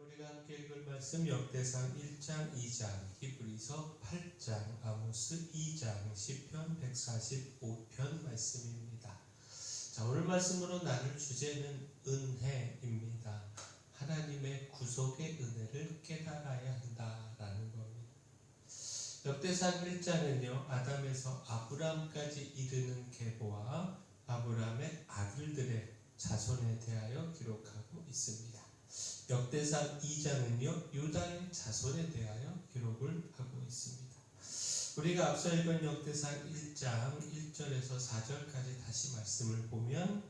우리가 함께 읽을 말씀 역대상 1장, 2장, 히브리서 8장, 아모스 2장, 시편 145편 말씀입니다. 자, 오늘 말씀으로 나눌 주제는 은혜입니다. 하나님의 구속의 은혜를 깨달아야 한다라는 겁니다. 역대상 1장은요, 아담에서 아브라함까지 이르는 계보와 아브라함의 아들들의 자손에 대하여 기록하고 있습니다. 역대상 2장은요, 유다의 자손에 대하여 기록을 하고 있습니다. 우리가 앞서 읽은 역대상 1장 1절에서 4절까지 다시 말씀을 보면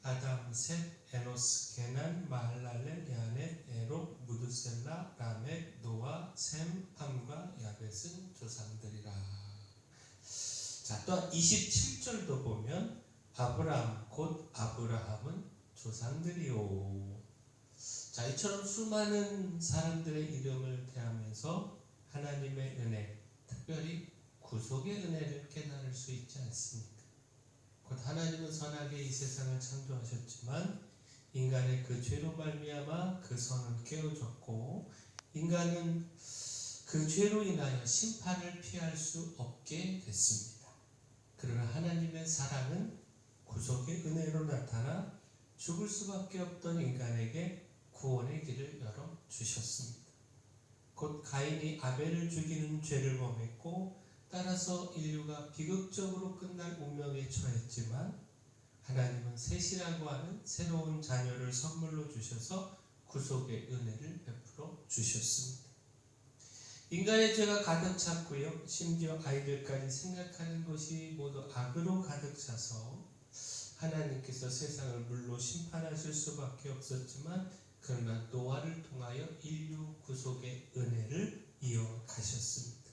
아담, 셋, 에노스, 게난, 마할랄렐, 야넷, 에록, 무드셀라, 라멕, 노아, 셈, 함과 야벳은 조상들이라. 자, 또한 27절도 보면 아브라함, 곧 아브라함은 조상들이요. 자, 이처럼 수많은 사람들의 이름을 대하면서 하나님의 은혜, 특별히 구속의 은혜를 깨달을 수 있지 않습니까? 곧 하나님은 선하게 이 세상을 창조하셨지만 인간의 그 죄로 말미암아 그 선을 깨어졌고 인간은 그 죄로 인하여 심판을 피할 수 없게 됐습니다. 그러나 하나님의 사랑은 구속의 은혜로 나타나 죽을 수밖에 없던 인간에게 구원의 길을 열어주셨습니다. 곧 가인이 아벨을 죽이는 죄를 범했고 따라서 인류가 비극적으로 끝날 운명에 처했지만 하나님은 셋이라고 하는 새로운 자녀를 선물로 주셔서 구속의 은혜를 베풀어 주셨습니다. 인간의 죄가 가득 찼고요. 심지어 아이들까지 생각하는 것이 모두 악으로 가득 차서 하나님께서 세상을 물로 심판하실 수밖에 없었지만 그러나 노아를 통하여 인류 구속의 은혜를 이어가셨습니다.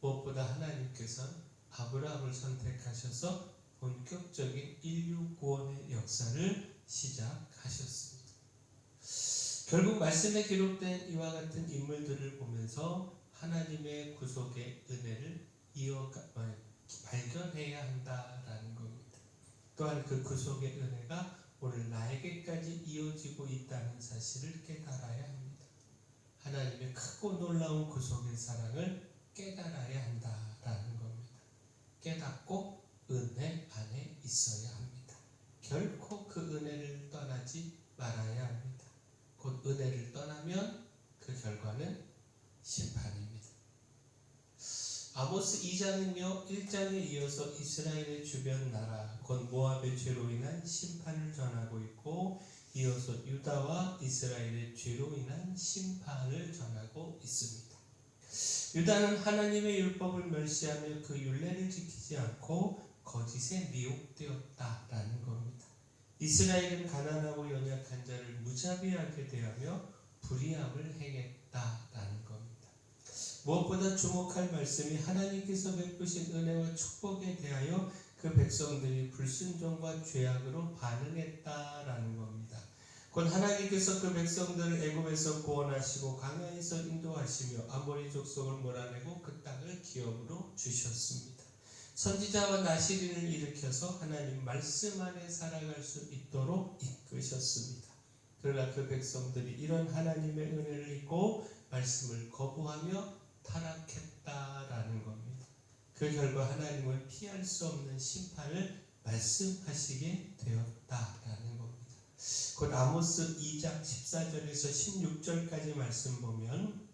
무엇보다 하나님께서는 아브라함을 선택하셔서 본격적인 인류 구원의 역사를 시작하셨습니다. 결국 말씀에 기록된 이와 같은 인물들을 보면서 하나님의 구속의 은혜를 발견해야 한다라는 겁니다. 또한 그 구속의 은혜가 오늘 나에게까지 이어지고 있다는 사실을 깨달아야 합니다. 하나님의 크고 놀라운 구속의 사랑을 깨달아야 한다라는 겁니다. 깨닫고 은혜 안에 있어야 합니다. 결코 그 은혜를 떠나지 말아야 합니다. 곧 은혜를 떠나면 그 결과는 심판입니다. 아모스 2장은요, 1장에 이어서 이스라엘의 주변 나라, 곧 모압의 죄로 인한 심판을 전하고 있고 이어서 유다와 이스라엘의 죄로 인한 심판을 전하고 있습니다. 유다는 하나님의 율법을 멸시하며 그 율례를 지키지 않고 거짓에 미혹되었다라는 겁니다. 이스라엘은 가난하고 연약한 자를 무자비하게 대하며 불의함을 행했다라는 겁니다. 무엇보다 주목할 말씀이 하나님께서 베푸신 은혜와 축복에 대하여 그 백성들이 불순종과 죄악으로 반응했다라는 겁니다. 곧 하나님께서 그 백성들을 애굽에서 구원하시고 광야에서 인도하시며 아모리 족속을 몰아내고 그 땅을 기업으로 주셨습니다. 선지자와 나시린을 일으켜서 하나님 말씀 안에 살아갈 수 있도록 이끄셨습니다. 그러나 그 백성들이 이런 하나님의 은혜를 잊고 말씀을 거부하며 타락했다라는 겁니다. 그 결과 하나님은 피할 수 없는 심판을 말씀하시게 되었다라는 겁니다. 곧 아모스 2장 14절에서 16절까지 말씀 보면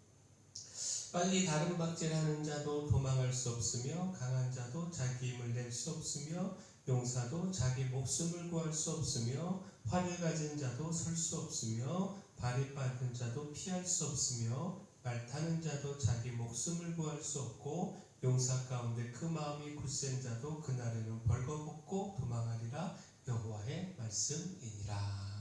빨리 다른 박질하는 자도 도망할 수 없으며 강한 자도 자기 힘을 낼 수 없으며 용사도 자기 목숨을 구할 수 없으며 활을 가진 자도 설 수 없으며 발이 빠른 자도 피할 수 없으며 말 타는 자도 자기 목숨을 구할 수 없고 용사 가운데 그 마음이 굳센 자도 그날에는 벌거벗고 도망하리라. 여호와의 말씀이니라.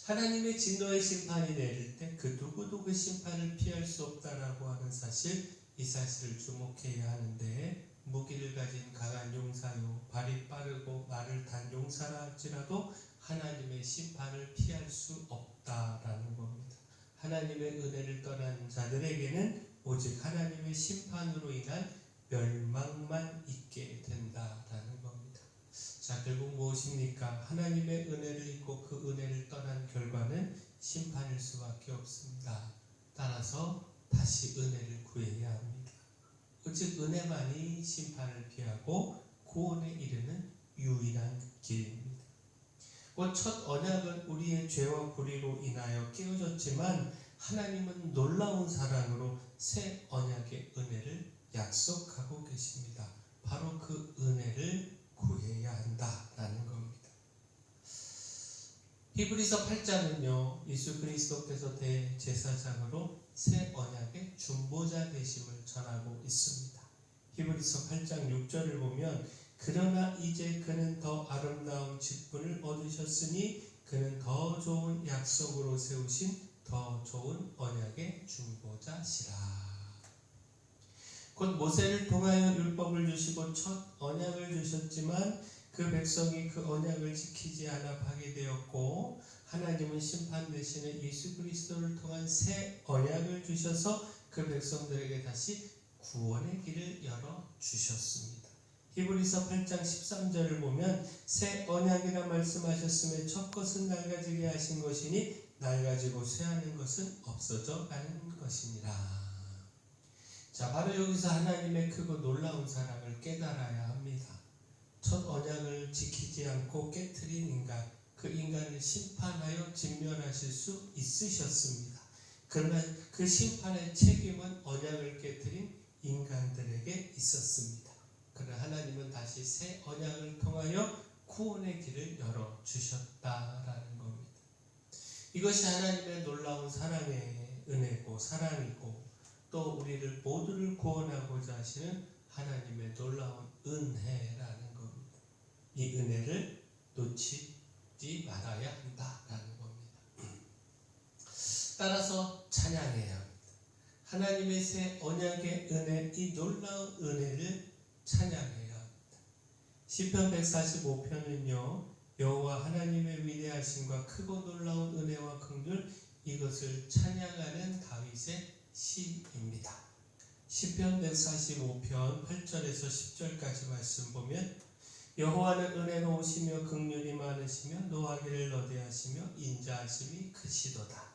하나님의 진노의 심판이 내릴 때 그 누구도 그 심판을 피할 수 없다라고 하는 사실, 이 사실을 주목해야 하는데 무기를 가진 강한 용사요 발이 빠르고 말을 탄 용사라 할지라도 하나님의 심판을 피할 수 없다라는 겁니다. 하나님의 은혜를 떠난 자들에게는 오직 하나님의 심판으로 인한 멸망만 있게 된다라는 겁니다. 자, 결국 무엇입니까? 하나님의 은혜를 잊고 그 은혜를 떠난 결과는 심판일 수밖에 없습니다. 따라서 다시 은혜를 구해야 합니다. 오직 은혜만이 심판을 피하고 구원에 이르는 유일한 길입니다. 첫 언약은 우리의 죄와 불의로 인하여 깨어졌지만 하나님은 놀라운 사랑으로 새 언약의 은혜를 약속하고 계십니다. 바로 그 은혜를 구해야 한다라는 겁니다. 히브리서 8장은요, 예수 그리스도께서 대제사장으로 새 언약의 중보자 되심을 전하고 있습니다. 히브리서 8장 6절을 보면 그러나 이제 그는 더 아름다운 직분을 얻으셨으니 그는 더 좋은 약속으로 세우신 더 좋은 언약의 중보자시라. 곧 모세를 통하여 율법을 주시고 첫 언약을 주셨지만 그 백성이 그 언약을 지키지 않아 파괴되었고 하나님은 심판 대신에 예수 그리스도를 통한 새 언약을 주셔서 그 백성들에게 다시 구원의 길을 열어 주셨습니다. 히브리서 8장 13절을 보면 새 언약이라 말씀하셨음에 첫 것은 낡아지게 하신 것이니 낡아지고 쇠하는 것은 없어져 가는 것이니라. 자, 바로 여기서 하나님의 크고 놀라운 사랑을 깨달아야 합니다. 첫 언약을 지키지 않고 깨트린 인간, 그 인간을 심판하여 진멸하실 수 있으셨습니다. 그러나 그 심판의 책임은 언약을 깨트린 인간들에게 있었습니다. 그러나 하나님은 다시 새 언약을 통하여 구원의 길을 열어주셨다라는 겁니다. 이것이 하나님의 놀라운 사랑의 은혜고 사랑이고 또 우리를 모두를 구원하고자 하시는 하나님의 놀라운 은혜라는 겁니다. 이 은혜를 놓치지 말아야 한다라는 겁니다. 따라서 찬양해야 합니다. 하나님의 새 언약의 은혜, 이 놀라운 은혜를 찬양해야 합니다. 시편 145편은요. 여호와 하나님의 위대하심과 크고 놀라운 은혜와 긍휼, 이것을 찬양하는 다윗의 시입니다. 시편 145편 8절에서 10절까지 말씀 보면 여호와는 은혜로우시며 긍휼이 많으시며 노하기를 너대하시며 인자하심이 크시도다.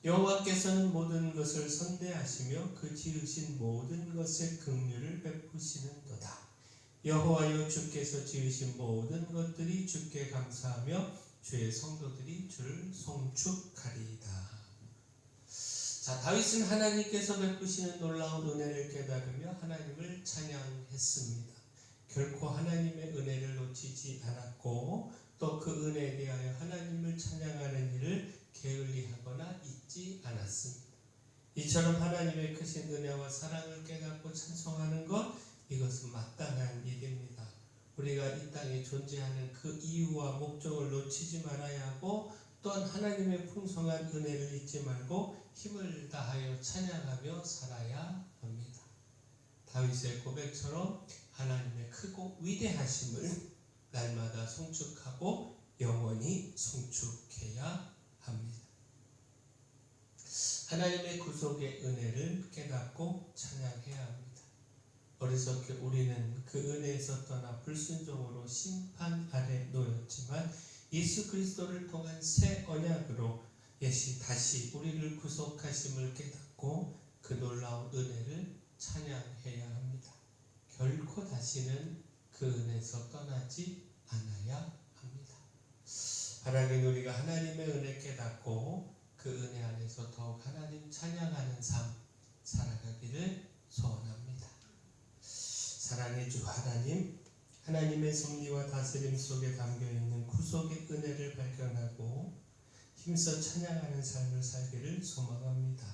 여호와께서는 모든 것을 선대하시며 그 지으신 모든 것에 긍휼을 베푸시는도다. 여호와여 주께서 지으신 모든 것들이 주께 감사하며 주의 성도들이 주를 송축하리이다. 자, 다윗은 하나님께서 베푸시는 놀라운 은혜를 깨달으며 하나님을 찬양했습니다. 결코 하나님의 은혜를 놓치지 않았고 또 그 은혜에 대하여 하나님을 찬양하는 일을 게을리하거나 잊지 않았습니다. 이처럼 하나님의 크신 은혜와 사랑을 깨닫고 찬송하는 것, 이것은 마땅한 일입니다. 우리가 이 땅에 존재하는 그 이유와 목적을 놓치지 말아야 하고 또한 하나님의 풍성한 은혜를 잊지 말고 힘을 다하여 찬양하며 살아야 합니다. 다윗의 고백처럼 하나님의 크고 위대하심을 날마다 송축하고 영원히 송축해야 합니다. 하나님의 구속의 은혜를 깨닫고 찬양해야 합니다. 어리석게 우리는 그 은혜에서 떠나 불순종으로 심판 아래 놓였지만 예수 그리스도를 통한 새 언약으로 다시 우리를 구속하심을 깨닫고 그 놀라운 은혜를 찬양해야 합니다. 결코 다시는 그 은혜에서 떠나지 않아야 합니다. 바라긴 우리가 하나님의 은혜 깨닫고 그 은혜 안에서 더욱 하나님 찬양하는 삶 살아가기를 소원합니다. 사랑의 주 하나님, 하나님의 섭리와 다스림 속에 담겨있는 구속의 은혜를 발견하고 힘써 찬양하는 삶을 살기를 소망합니다.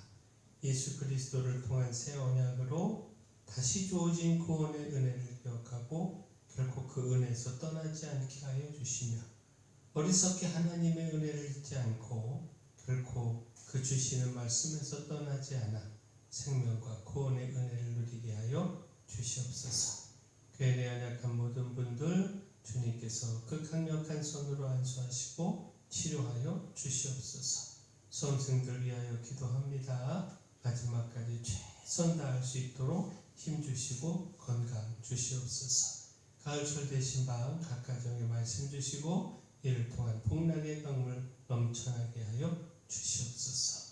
예수 그리스도를 통한 새 언약으로 다시 주어진 구원의 은혜를 기억하고 결코 그 은혜에서 떠나지 않게 하여 주시며 어리석게 하나님의 은혜를 잊지 않고 결코 그 주시는 말씀에서 떠나지 않아 생명과 구원의 은혜를 누리게 하여 주시옵소서. 교회 내 연약한 모든 분들 주님께서 그 강력한 손으로 안수하시고 치료하여 주시옵소서. 수험생들 위하여 기도합니다. 마지막까지 최선 다할 수 있도록 힘 주시고 건강 주시옵소서. 가을철 되신 밤 각 가정에 말씀 주시고 이를 통한 복락의 강물 넘쳐나게 하여 주시옵소서.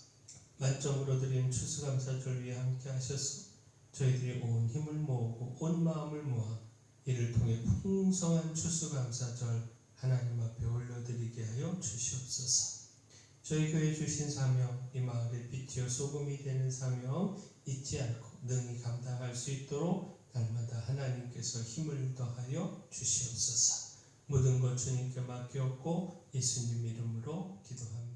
만점으로 드린 추수감사절 위에 함께 하셔서 저희들이 온 힘을 모으고 온 마음을 모아 이를 통해 풍성한 추수감사절 하나님 앞에 올려드리게 하여 주시옵소서. 저희 교회 주신 사명, 이 마을의 빛이요 소금이 되는 사명 잊지 않고 능히 감당할 수 있도록 날마다 하나님께서 힘을 더하여 주시옵소서. 모든 것 주님께 맡겼고 예수님 이름으로 기도합니다.